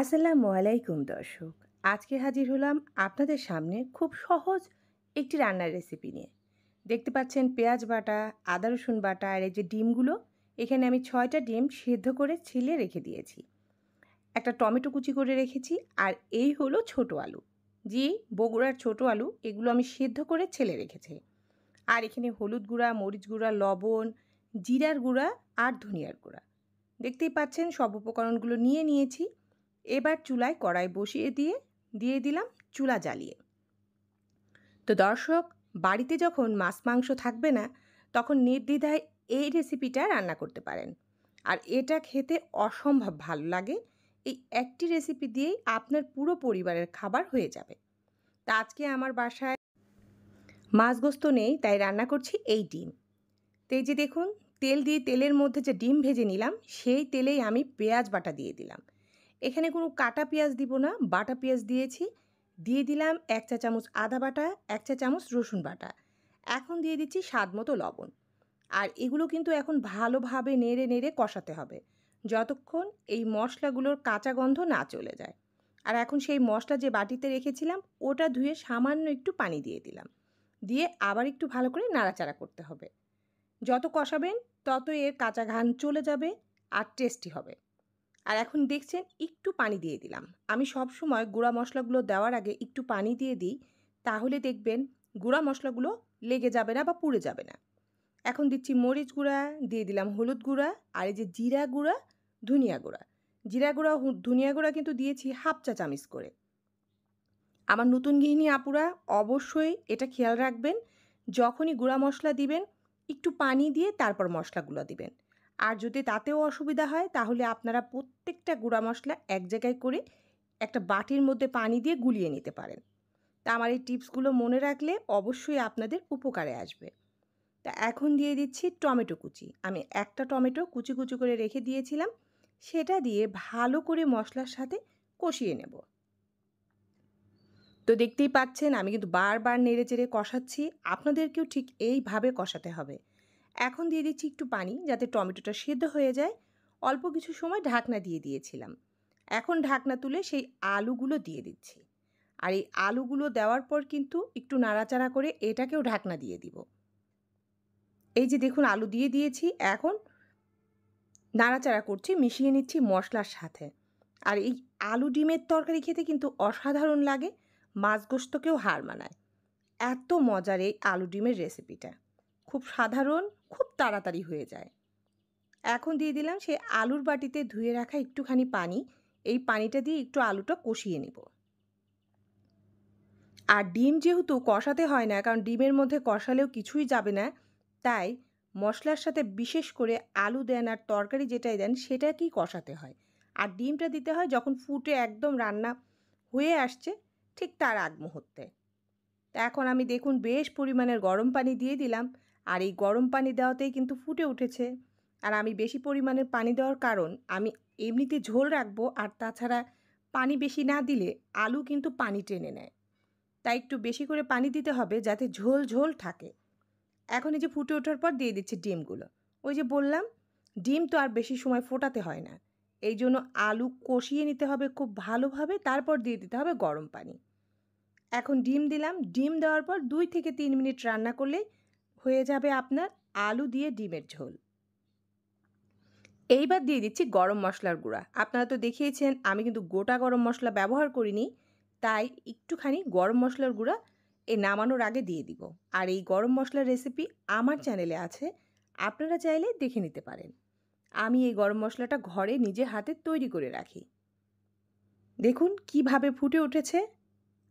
আসসালামু আলাইকুম দর্শক। আজকে হাজির হলাম আপনাদের সামনে খুব সহজ একটি রান্নার রেসিপি নিয়ে। দেখতে পাচ্ছেন পেঁয়াজ বাটা, আদা রসুন বাটা আর এই যে ডিমগুলো, এখানে আমি ৬টা ডিম সিদ্ধ করে ছিলে রেখে দিয়েছি। একটা টমেটো কুচি করে রেখেছি আর এই হলো ছোট আলু। জি, বগুড়ার ছোট আলু, এগুলো আমি সিদ্ধ করে ছেলে রেখেছি। আর এখানে হলুদ গুঁড়া, মরিচ গুঁড়া, লবণ, জিরার গুঁড়া আর ধনিয়ার গুঁড়া। দেখতেই পাচ্ছেন সব উপকরণগুলো নিয়ে নিয়েছি। এবার চুলায় কড়াই বসিয়ে দিয়ে দিলাম চুলা জ্বালিয়ে। তো দর্শক, বাড়িতে যখন মাছ মাংস থাকবে না, তখন নির্দ্বিধায় এই রেসিপিটা রান্না করতে পারেন। আর এটা খেতে অসম্ভব ভালো লাগে। এই একটি রেসিপি দিয়েই আপনার পুরো পরিবারের খাবার হয়ে যাবে। তা আজকে আমার বাসায় মাছ গোস্ত নেই, তাই রান্না করছি এই ডিম। তো এই যে দেখুন, তেলের মধ্যে যে ডিম ভেজে নিলাম, সেই তেলেই আমি পেঁয়াজ বাটা দিয়ে দিলাম। এখানে কোনো কাটা পেঁয়াজ দিব না, বাটা পেঁয়াজ দিয়েছি। দিয়ে দিলাম ১ চা চামচ আদা বাটা, ১ চা চামচ রসুন বাটা। এখন দিয়ে দিচ্ছি স্বাদ মতো লবণ। আর এগুলো কিন্তু এখন ভালোভাবে নেড়ে নেড়ে কষাতে হবে, যতক্ষণ এই মশলাগুলোর কাঁচা গন্ধ না চলে যায়। আর এখন সেই মশলা যে বাটিতে রেখেছিলাম, ওটা ধুয়ে সামান্য একটু পানি দিয়ে দিলাম। দিয়ে আবার একটু ভালো করে নাড়াচাড়া করতে হবে। যত কষাবেন তত এর কাঁচা ঘ্রাণ চলে যাবে আর টেস্টি হবে। আর এখন দেখছেন একটু পানি দিয়ে দিলাম। আমি সবসময় গুঁড়া মশলাগুলো দেওয়ার আগে একটু পানি দিয়ে দিই, তাহলে দেখবেন গুঁড়া মশলাগুলো লেগে যাবে না বা পুড়ে যাবে না। এখন দিচ্ছি মরিচ গুঁড়া, দিয়ে দিলাম হলুদ গুঁড়া আর এই যে জিরা গুঁড়া, ধনিয়া গুঁড়া। জিরা গুঁড়া, ধনিয়া গুঁড়া কিন্তু দিয়েছি হাফ চা চামচ করে। আমার নতুন গৃহিণী আপুরা অবশ্যই এটা খেয়াল রাখবেন, যখনই গুঁড়া মশলা দিবেন একটু পানি দিয়ে তারপর মশলাগুলো দিবেন। আর যদি তাতেও অসুবিধা হয়, তাহলে আপনারা প্রত্যেকটা গুঁড়া মশলা এক জায়গায় করে একটা বাটির মধ্যে পানি দিয়ে গুলিয়ে নিতে পারেন। তা আমার এই টিপসগুলো মনে রাখলে অবশ্যই আপনাদের উপকারে আসবে। তা এখন দিয়ে দিচ্ছি টমেটো কুচি। আমি একটা টমেটো কুচি কুচি করে রেখে দিয়েছিলাম, সেটা দিয়ে ভালো করে মশলার সাথে কষিয়ে নেব। তো দেখতেই পাচ্ছেন আমি কিন্তু বারবার নেড়েচেড়ে কষাচ্ছি। আপনাদেরকেও ঠিক এইভাবে কষাতে হবে। এখন দিয়ে দিচ্ছি একটু পানি, যাতে টমেটোটা সেদ্ধ হয়ে যায়। অল্প কিছু সময় ঢাকনা দিয়ে দিয়েছিলাম। এখন ঢাকনা তুলে সেই আলুগুলো দিয়ে দিচ্ছি। আর এই আলুগুলো দেওয়ার পর কিন্তু একটু নাড়াচাড়া করে এটাকেও ঢাকনা দিয়ে দিব। এই যে দেখুন, আলু দিয়ে দিয়েছি। এখন নাড়াচাড়া করছি, মিশিয়ে নিচ্ছি মশলার সাথে। আর এই আলু ডিমের তরকারি খেতে কিন্তু অসাধারণ লাগে, মাছ গোস্তকেও হার মানায়। এত মজার এই আলু ডিমের রেসিপিটা, খুব সাধারণ, খুব তাড়াতাড়ি হয়ে যায়। এখন দিয়ে দিলাম সেই আলুর বাটিতে ধুয়ে রাখা একটুখানি পানি। এই পানিটা দিয়ে একটু আলুটা কষিয়ে নিব। আর ডিম যেহেতু কষাতে হয় না, কারণ ডিমের মধ্যে কষালেও কিছুই যাবে না, তাই মশলার সাথে বিশেষ করে আলু দেন আর তরকারি যেটাই দেন সেটাকেই কষাতে হয়। আর ডিমটা দিতে হয় যখন ফুটে একদম রান্না হয়ে আসছে, ঠিক তার আগ মুহূর্তে। তা এখন আমি দেখুন বেশ পরিমাণের গরম পানি দিয়ে দিলাম। আর এই গরম পানি দেওয়াতেই কিন্তু ফুটে উঠেছে। আর আমি বেশি পরিমাণের পানি দেওয়ার কারণ, আমি এমনিতে ঝোল রাখবো, আর তাছাড়া পানি বেশি না দিলে আলু কিন্তু পানি টেনে নেয়। তাই একটু বেশি করে পানি দিতে হবে, যাতে ঝোল ঝোল থাকে। এখন এই যে ফুটে ওঠার পর দিয়ে দিচ্ছি ডিমগুলো। ওই যে বললাম, ডিম তো আর বেশি সময় ফোটাতে হয় না। এই জন্য আলু কষিয়ে নিতে হবে খুব ভালোভাবে, তারপর দিয়ে দিতে হবে গরম পানি। এখন ডিম দিলাম। ডিম দেওয়ার পর ২ থেকে ৩ মিনিট রান্না করলেই হয়ে যাবে আপনার আলু দিয়ে ডিমের ঝোল। এইবার দিয়ে দিচ্ছি গরম মশলার গুঁড়া। আপনারা তো দেখিয়েছেন আমি কিন্তু গোটা গরম মশলা ব্যবহার করিনি, তাই একটুখানি গরম মশলার গুঁড়া এই নামানোর আগে দিয়ে দিব। আর এই গরম মশলার রেসিপি আমার চ্যানেলে আছে, আপনারা চাইলে দেখে নিতে পারেন। আমি এই গরম মশলাটা ঘরে নিজে হাতে তৈরি করে রাখি। দেখুন কিভাবে ফুটে উঠেছে।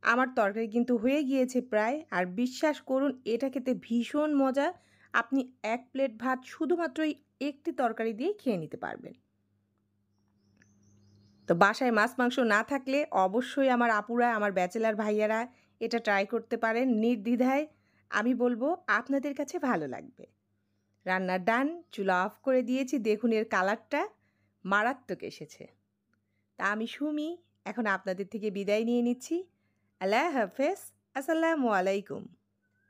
আমার তরকারি কিন্তু হয়ে গিয়েছে প্রায়। আর বিশ্বাস করুন, এটা খেতে ভীষণ মজা। আপনি ১ প্লেট ভাত শুধুমাত্র এই একটি তরকারি দিয়েই খেয়ে নিতে পারবেন। তো বাসায় মাছ মাংস না থাকলে অবশ্যই আমার আপুরা, আমার ব্যাচেলর ভাইয়ারা এটা ট্রাই করতে পারেন নির্দ্বিধায়। আমি বলবো আপনাদের কাছে ভালো লাগবে। রান্না ডান, চুলা অফ করে দিয়েছি। দেখুন এর কালারটা মারাত্মক এসেছে। তা আমি সুমি এখন আপনাদের থেকে বিদায় নিয়ে নিচ্ছি। আল্লাহ হাফেজ। আসসালামু আলাইকুম।